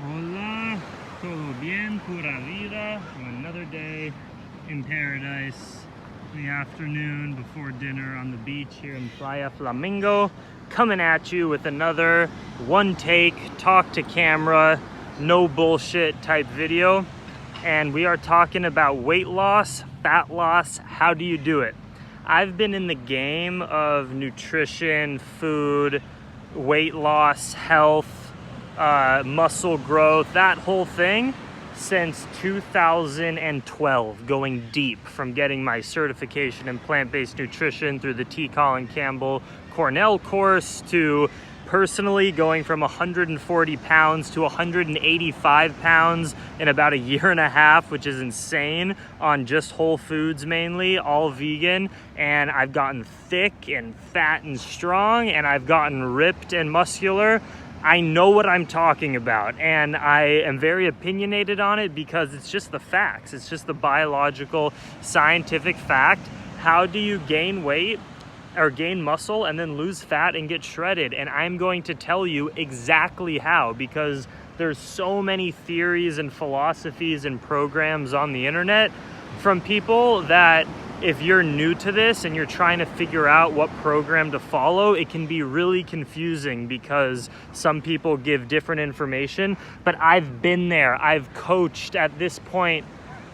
Hola, todo bien, pura vida. Another day in paradise in the afternoon before dinner on the beach here in Playa Flamingo. Coming at you with another one take, talk to camera, no bullshit type video. And we are talking about weight loss, fat loss. How do you do it? I've been in the game of nutrition, food, weight loss, health, muscle growth, that whole thing since 2012, going deep from getting my certification in plant-based nutrition through the T. Colin Campbell Cornell course to personally going from 140 pounds to 185 pounds in about a year and a half, which is insane, on just whole foods mainly, all vegan. And I've gotten thick and fat and strong, and I've gotten ripped and muscular. I know what I'm talking about, and I am very opinionated on it because it's just the facts. It's just the biological, scientific fact. How do you gain weight or gain muscle and then lose fat and get shredded? And I'm going to tell you exactly how, because there's so many theories and philosophies and programs on the internet from people that if you're new to this and you're trying to figure out what program to follow, it can be really confusing because some people give different information. But I've been there. I've coached at this point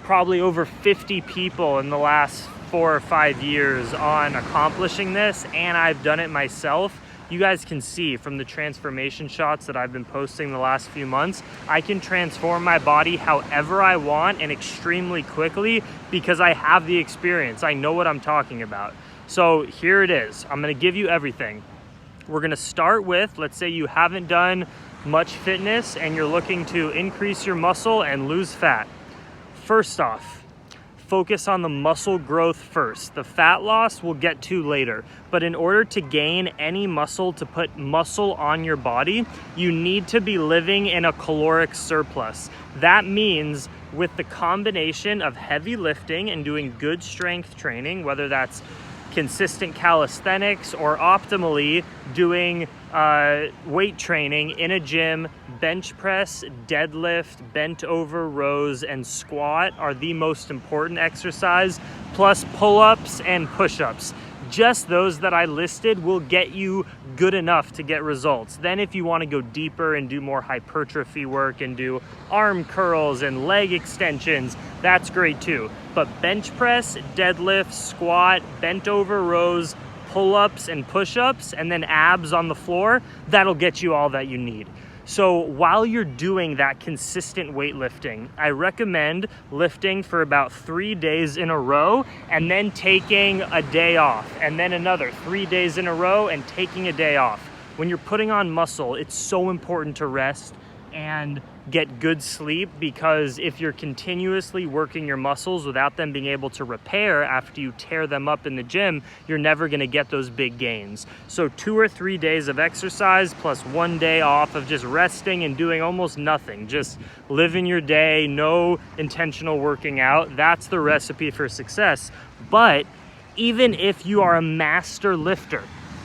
probably over 50 people in the last 4 or 5 years on accomplishing this, and I've done it myself. You guys can see from the transformation shots that I've been posting the last few months, I can transform my body however I want and extremely quickly because I have the experience. I know what I'm talking about. So here it is. I'm gonna give you everything. We're gonna start with, let's say you haven't done much fitness and you're looking to increase your muscle and lose fat. First off, focus on the muscle growth first. The fat loss we'll get to later. But in order to gain any muscle, to put muscle on your body, you need to be living in a caloric surplus. That means with the combination of heavy lifting and doing good strength training, whether that's consistent calisthenics or optimally doing weight training in a gym, bench press, deadlift, bent over rows, and squat are the most important exercise, plus pull-ups and push-ups. Just those that I listed will get you good enough to get results. Then if you want to go deeper and do more hypertrophy work and do arm curls and leg extensions, that's great too. But bench press, deadlift, squat, bent over rows, pull-ups and push-ups, and then abs on the floor, that'll get you all that you need. So while you're doing that consistent weightlifting, I recommend lifting for about 3 days in a row and then taking a day off, and then another 3 days in a row and taking a day off. When you're putting on muscle, it's so important to rest and get good sleep, because if you're continuously working your muscles without them being able to repair after you tear them up in the gym, you're never going to get those big gains. So 2 or 3 days of exercise plus 1 day off of just resting and doing almost nothing, just living your day, no intentional working out. That's the recipe for success. But even if you are a master lifter,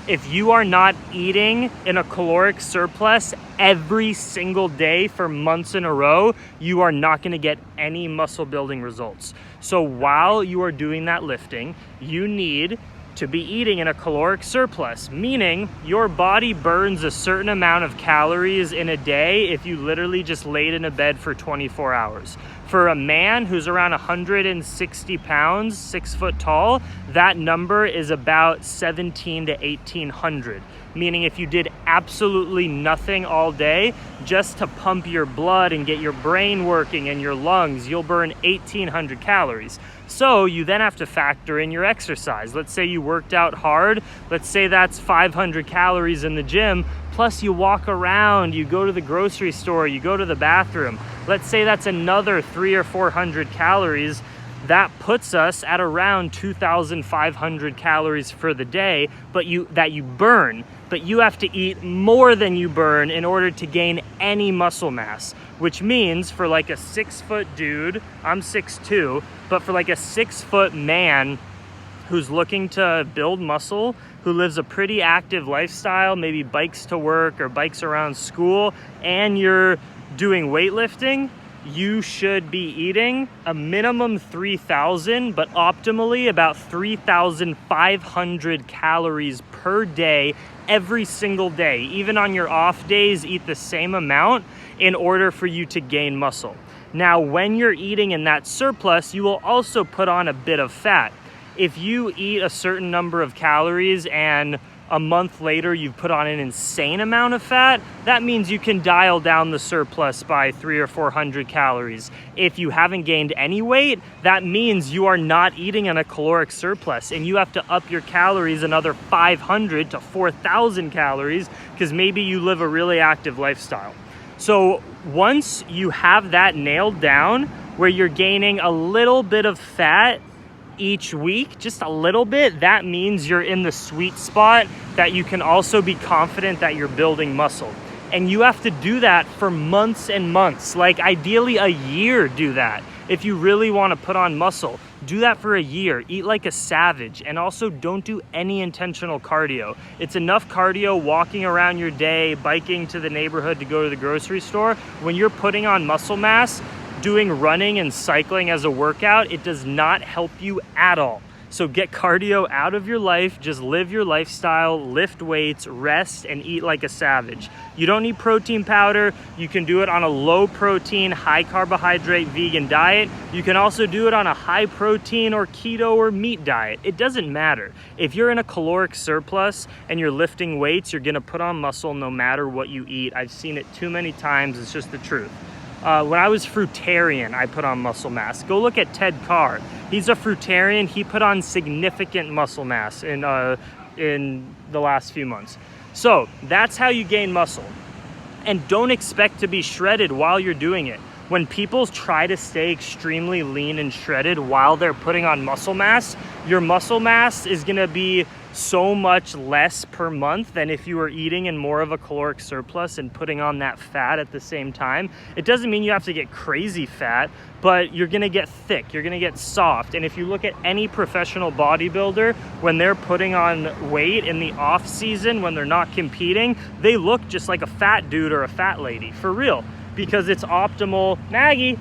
if you are not eating in a caloric surplus every single day for months in a row, you are not going to get any muscle building results. So while you are doing that lifting, you need to be eating in a caloric surplus, meaning your body burns a certain amount of calories in a day if you literally just laid in a bed for 24 hours. For a man who's around 160 pounds, 6 foot tall, that number is about 17 to 1800. Meaning if you did absolutely nothing all day just to pump your blood and get your brain working and your lungs, you'll burn 1800 calories. So you then have to factor in your exercise. Let's say you worked out hard. Let's say that's 500 calories in the gym. Plus you walk around, you go to the grocery store, you go to the bathroom. Let's say that's another 300 or 400 calories. That puts us at around 2,500 calories for the day, but you burn. But you have to eat more than you burn in order to gain any muscle mass, which means for like a 6 foot dude, I'm 6'2", but for like a 6 foot man who's looking to build muscle, who lives a pretty active lifestyle, maybe bikes to work or bikes around school, and you're doing weightlifting, you should be eating a minimum 3,000, but optimally about 3,500 calories per day, every single day. Even on your off days, eat the same amount in order for you to gain muscle. Now, when you're eating in that surplus, you will also put on a bit of fat. If you eat a certain number of calories and a month later you've put on an insane amount of fat, that means you can dial down the surplus by 300 or 400 calories. If you haven't gained any weight, that means you are not eating in a caloric surplus and you have to up your calories another 500 to 4,000 calories because maybe you live a really active lifestyle. So once you have that nailed down where you're gaining a little bit of fat each week, just a little bit, that means you're in the sweet spot that you can also be confident that you're building muscle. And you have to do that for months and months, like ideally a year. Do that. If you really want to put on muscle, do that for a year. Eat like a savage, and also don't do any intentional cardio. It's enough cardio walking around your day, biking to the neighborhood to go to the grocery store. When you're putting on muscle mass, doing running and cycling as a workout, it does not help you at all. So get cardio out of your life, just live your lifestyle, lift weights, rest, and eat like a savage. You don't need protein powder. You can do it on a low protein, high carbohydrate vegan diet. You can also do it on a high protein or keto or meat diet. It doesn't matter. If you're in a caloric surplus and you're lifting weights, you're gonna put on muscle no matter what you eat. I've seen it too many times, it's just the truth. When I was fruitarian, I put on muscle mass. Go look at Ted Carr. He's a fruitarian. He put on significant muscle mass in the last few months. So that's how you gain muscle. And don't expect to be shredded while you're doing it. When people try to stay extremely lean and shredded while they're putting on muscle mass, your muscle mass is gonna be so much less per month than if you were eating in more of a caloric surplus and putting on that fat at the same time. It doesn't mean you have to get crazy fat, but you're gonna get thick, you're gonna get soft. And if you look at any professional bodybuilder, when they're putting on weight in the off season, when they're not competing, they look just like a fat dude or a fat lady, for real, because it's optimal. Maggie,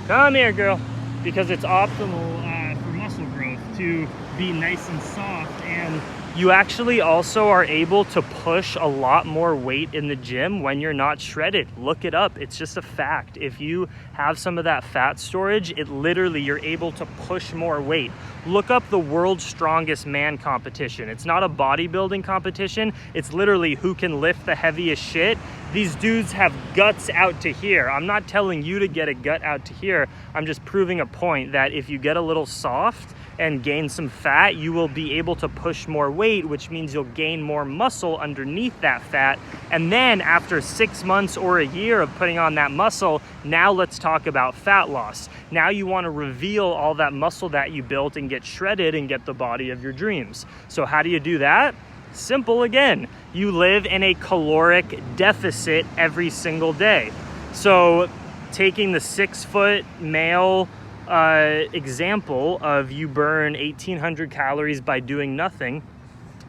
come here, girl. Because it's optimal for muscle growth to be nice and soft, and you actually also are able to push a lot more weight in the gym when you're not shredded. Look it up. It's just a fact. If you have some of that fat storage, it literally, you're able to push more weight. Look up the world's strongest man competition. It's not a bodybuilding competition. It's literally who can lift the heaviest shit. These dudes have guts out to here. I'm not telling you to get a gut out to here. I'm just proving a point that if you get a little soft and gain some fat, you will be able to push more weight, which means you'll gain more muscle underneath that fat. And then after 6 months or a year of putting on that muscle, now let's talk about fat loss. Now you want to reveal all that muscle that you built and get shredded and get the body of your dreams. So how do you do that? Simple again. You live in a caloric deficit every single day. So taking the 6-foot male example of you burn 1,800 calories by doing nothing,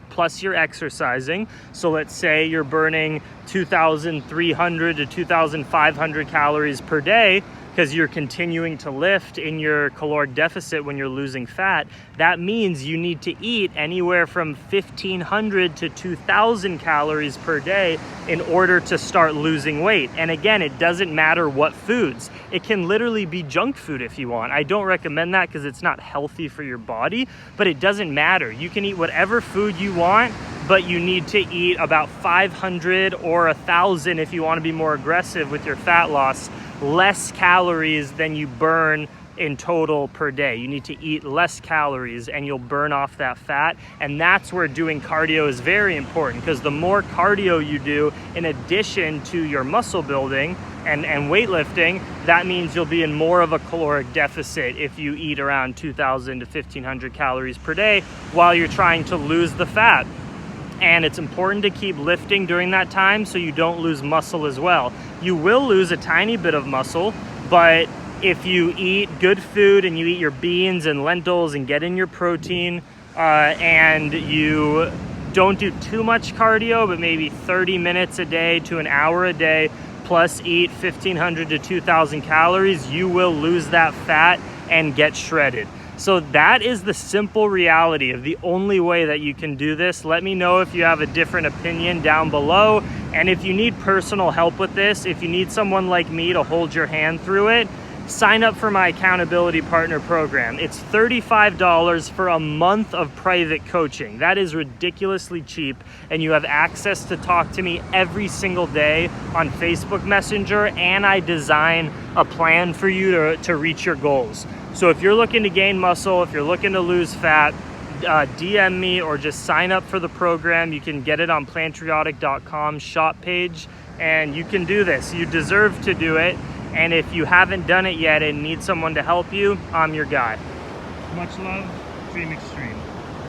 plus you're exercising. So let's say you're burning 2,300 to 2,500 calories per day because you're continuing to lift in your caloric deficit when you're losing fat. That means you need to eat anywhere from 1,500 to 2,000 calories per day in order to start losing weight. And again, it doesn't matter what foods. It can literally be junk food if you want. I don't recommend that because it's not healthy for your body, but it doesn't matter. You can eat whatever food you want, but you need to eat about 500 or 1,000 if you want to be more aggressive with your fat loss, less calories than you burn in total per day. You need to eat less calories and you'll burn off that fat. And that's where doing cardio is very important, because the more cardio you do in addition to your muscle building and weightlifting, that means you'll be in more of a caloric deficit if you eat around 2,000 to 1,500 calories per day while you're trying to lose the fat. And it's important to keep lifting during that time so you don't lose muscle as well. You will lose a tiny bit of muscle, but if you eat good food and you eat your beans and lentils and get in your protein, and you don't do too much cardio, but maybe 30 minutes a day to an hour a day, plus eat 1,500 to 2,000 calories, you will lose that fat and get shredded. So that is the simple reality of the only way that you can do this. Let me know if you have a different opinion down below. And if you need personal help with this, if you need someone like me to hold your hand through it, sign up for my accountability partner program. It's $35 for a month of private coaching. That is ridiculously cheap, and you have access to talk to me every single day on Facebook Messenger, and I design a plan for you to reach your goals. So if you're looking to gain muscle, if you're looking to lose fat, DM me or just sign up for the program. You can get it on plantriotic.com shop page, and you can do this. You deserve to do it. And if you haven't done it yet and need someone to help you, I'm your guy. Much love, Dream Extreme.